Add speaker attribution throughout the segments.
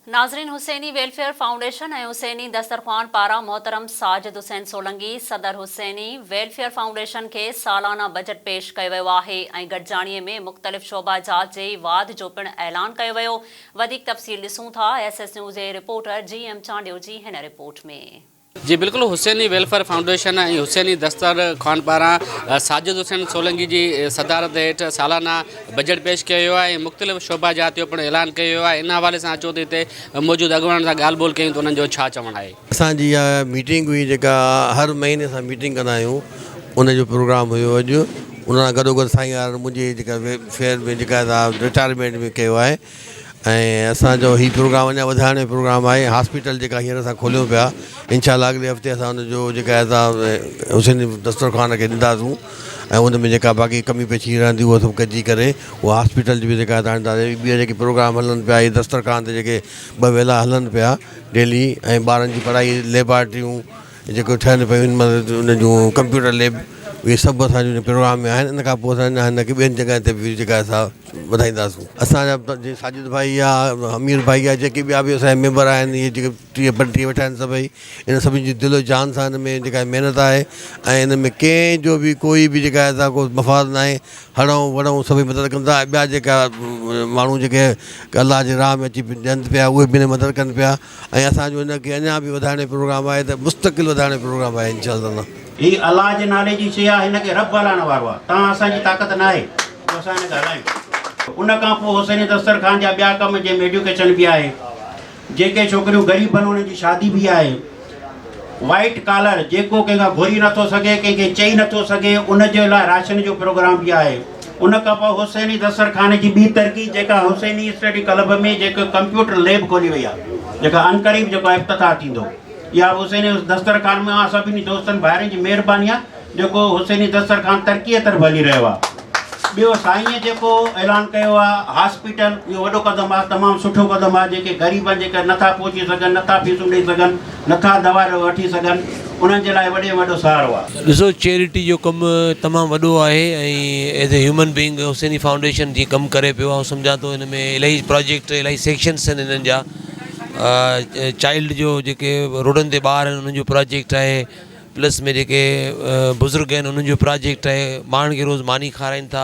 Speaker 1: नाज़रीन, Husaini welfare foundation और हुसैनी दस्तरखान पारा मोहतरम साजिद हुसैन सोलंकी सदर हुसैनी वेलफेयर फाउंडेशन के सालाना बजट पेश किया वियो आहे ऐं गॾिजाणीअ में मुख़्तलिफ़ शोबा जात जे वाद जो पिणु ऐलान कियो वियो। वधीक तफ़सील ॾिसूं था SS न्यूज़ जे रिपोर्टर GM चांडियो जी हिन रिपोर्ट में।
Speaker 2: जी बिल्कुल, हुसैनी वेलफेयर फाउंडेशन और हुसैनी दस्तरखान पारा साजिद हुसैन सोलंकी की सदारत हेठ सालाना बजट पेश किया है। मुख़्तलिफ़ शोबा जात जो ऐलान किया है। इन हवाले से अचो तो इतने मौजूद अगवान से ॻाल्हि ॿोल कयूं तो उन्हनि जो छा चवणु आहे।
Speaker 3: असांजी इहा मीटिंग हुई जेका हर महीने असां मीटिंग कंदा आहियूं, उनजो प्रोग्राम हुयो अॼु। उन सां गॾोगॾु साईं यार मुंहिंजी जेका फेयर में जेका रिटायरमेंट में कयो आहे ऐं असांजो हीउ प्रोग्राम अञा वधाइण जो प्रोग्राम आहे। हॉस्पिटल जेका हींअर असां खोलियूं पिया, इंशाअल्लाह अॻिले हफ़्ते असां हुनजो जेका असां हुसैनी दस्तरखान खे ॾींदासूं ऐं उन में जेका बाक़ी कमी पेशी रहंदी उहा सभु कजी करे उहा हॉस्पिटल जी बि जेका ॿिया जेके प्रोग्राम हलनि पिया, इहे दस्तरखान ते जेके 2 वेला हलनि पिया डेली, ऐं ॿारनि जी पढ़ाई लेबॉर्ट्रियूं जेको ठहनि पियूं उन जूं कंप्यूटर लैब, उहे सभु असांजे प्रोग्राम में आहिनि। इन खां पोइ असां हिन खे ॿियनि जॻह ते बि जेका असां वधाईंदासूं। असांजा जीअं साजिद भाई आहे, अमीर भाई आहे, जेके ॿिया बि असांजा मेंबर आहिनि, इहे जेके 30-35 वेठा आहिनि सभई, इन सभिनी जी दिलो जान सां हिन में जेका महिनत आहे ऐं हिन में कंहिंजो बि कोई बि जेका असां को मफ़ाद न आहे। हणूं वणूं सभई मदद कंदा। ॿिया जेका माण्हू जेके अलाह जे राह में अची ॾियनि पिया, उहे बि मदद कनि पिया ऐं असांजो हिनखे अञा बि वधाइण जो प्रोग्राम आहे, त मुस्तक़िल वधाइण जो प्रोग्राम आहे इंशाअल्लाह।
Speaker 4: ही अलाह जे नाले जी शइ आहे, हिनखे रब हलाइण वारो आहे। तव्हां असांजी ताक़त न आहे असां हिनखे हलायूं। उन खां पोइ हुसैनी दस्तरखान जा ॿिया कम जंहिंमें एजुकेशन बि आहे, जेके छोकिरियूं ग़रीब आहिनि उन्हनि जी शादी बि आहे। वाइट कॉलर जेको कंहिंखां घुरी नथो सघे, कंहिंखे चई नथो सघे, उनजे लाइ राशन जो प्रोग्राम बि आहे। उन खां पोइ हुसैनी दस्तरखान जी ॿी तरक़ी जेका हुसैनी स्टडी क्लब में जेको कंप्यूटर लैब खोली वई आहे, जेका अनकरीब जेको इफ़्तिताह थींदो, या हुसैनी दस्तरखान में सभिनी दोस्तनि भाइरनि जी महिरबानी आहे जेको हुसैनी दस्तरखान तरक़ीअ तरफ़ हली रहियो आहे। ॿियो साईं जेको ऐलान कयो आहे हॉस्पिटल, इहो वॾो क़दम आहे, तमामु सुठो क़दम आहे। जेके ग़रीब जेके नथा पहुची सघनि, नथा फीसूं ॾेई सघनि, नथा दवा वठी सघनि, उन्हनि जे लाइ वॾे वॾो सहारो आहे।
Speaker 5: ॾिसो, चैरिटी जो कमु तमामु वॾो आहे ऐं as a human being Husaini Foundation जीअं कमु करे पियो आहे। सम्झां थो हिन में इलाही प्रोजेक्ट, इलाही सेक्शन्स आहिनि हिननि जा। चाइल्ड जो जेके रोडनि ते ॿार आहिनि उन्हनि जो प्रोजेक्ट आहे, प्लस में जेके बुज़ुर्ग आहिनि उन्हनि जो प्रोजेक्ट आहे। माण्हुनि खे रोज़ मानी खाराइनि था।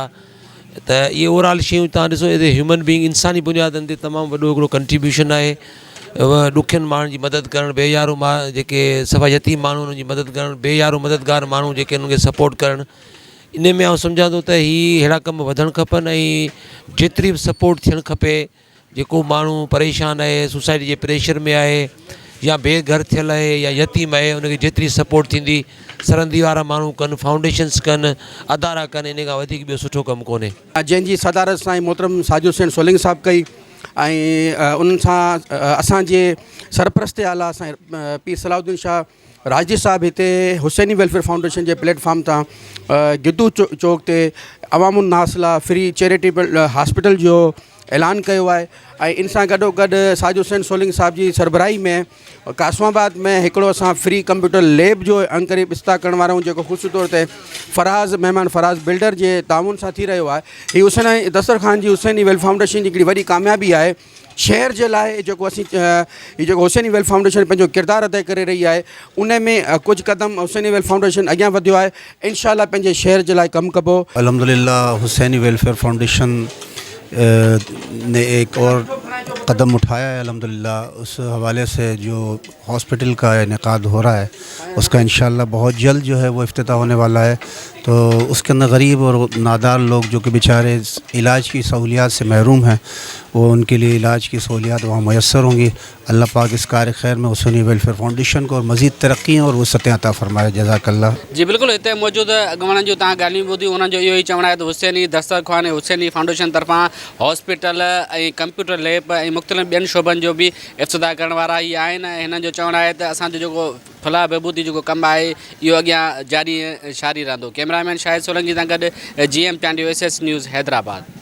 Speaker 5: त इहे ओवरऑल शयूं तव्हां ॾिसो, एज़ ए ह्यूमन बीइंग इंसानी बुनियादनि ते तमामु वॾो हिकिड़ो कंट्रीब्यूशन आहे। ॾुखियनि माण्हुनि जी मदद करणु, बेयारो जेके सफ़ा यतीम माण्हू उन्हनि जी मदद करणु, बेयारो मददगार माण्हू जेके उन्हनि खे सपोर्ट करणु, इन में आउं सम्झां थो त हीअ अहिड़ा कम वधणु खपनि ऐं जेतिरी बि सपोर्ट थियणु खपे। जेको माण्हू परेशान आहे, सोसाइटी जे प्रेशर में आहे, या बेघर थियल आहे, या यतीम आहे, उनखे जेतिरी सपोर्ट थींदी सरहंदी वारा माण्हू कनि, फाउंडेशन्स कनि, अदारा कनि, इन खां वधीक ॿियो सुठो कमु कोन्हे।
Speaker 6: जंहिंजी सदारत साईं मोहतरम साजिद हुसैन सोलंकी साहिबु कई ऐं उन्हनि सां असांजे सरपरस्ती आला साईं पीर सलाउद्दीन शाह राजदी साहिबु हिते हुसैनी वेलफेयर फाउंडेशन जे प्लेटफॉर्म तां गिद्दू चौक ते अवामुन नास लाइ फ्री चैरिटेबल हॉस्पिटल जो ऐलान कयो आहे। ऐं इन सां गॾोगॾु साजिद हुसैन सोलंकी साहिब जी सरबराही में कासमाबाद में हिकिड़ो असां फ्री कंप्यूटर लैब जो अनकरीब इफ़्तिताह करण वारा आहियूं, जेको ख़ुशि तौर ते महिमान फराज़ बिल्डर जे ताउन सां थी रहियो आहे। हीअ हुसैनी दस्तरखान जी हुसैनी वेलफेयर फाउंडेशन जी हिकिड़ी वॾी कामयाबी आहे। शहर जे लाइ जेको असीं हीअ जेको हुसैनी वेलफेयर फाउंडेशन पंहिंजो किरदारु अदा करे रही आहे, उन में कुझु क़दम हुसैनी वेलफेयर फाउंडेशन अॻियां वधियो आहे। इंशाअल्लाह पंहिंजे शहर जे लाइ कमु कबो।
Speaker 7: अल्हम्दुलिल्लाह हुसैनी वेलफेयर फाउंडेशन ने एक और कदम उठाया है अल्हम्दुलिल्लाह। उस हवाले से जो हॉस्पिटल का इनेकाद हो रहा है, उसका इंशाअल्लाह बहुत जल्द जो है वो इफ्तिताह होने वाला है। तो उसके अंदर गरीब और नादार लोग जो कि बेचारे इलाज की सहूलियात से महरूम हैं, वो उनके लिए इलाज की सहूलियात वहाँ मैसर होंगी। अल्लाह पाक इस कार खैर में हुसैनी वेलफेयर फाउंडेशन को और मज़ीद तरक्की और वसअतें अता फरमाए। जज़ाकल्लाह।
Speaker 2: जी बिल्कुल, इतने मौजूद अगवान जो तव्हां ॻाल्हियूं ॿुधी, उन्हनि जो इहो ई चवणु आहे त हुसैनी दस्तरखान हुसैनी फाउंडेशन तरफ़ां हॉस्पिटल ऐं कंप्यूटर लैब ऐं मुख़्तलिफ़ ॿियनि शोबनि जो बि इफ़्तिताह करण वारा ई आहिनि। हिननि जो चवणु आहे त असांजो जेको फलाह बहबूदी जेको कमु आहे इहो अॻियां जारी रहंदो। कैमरामैन शाहिद सोलंकी सां गॾु GM Chandio, SS news Hyderabad.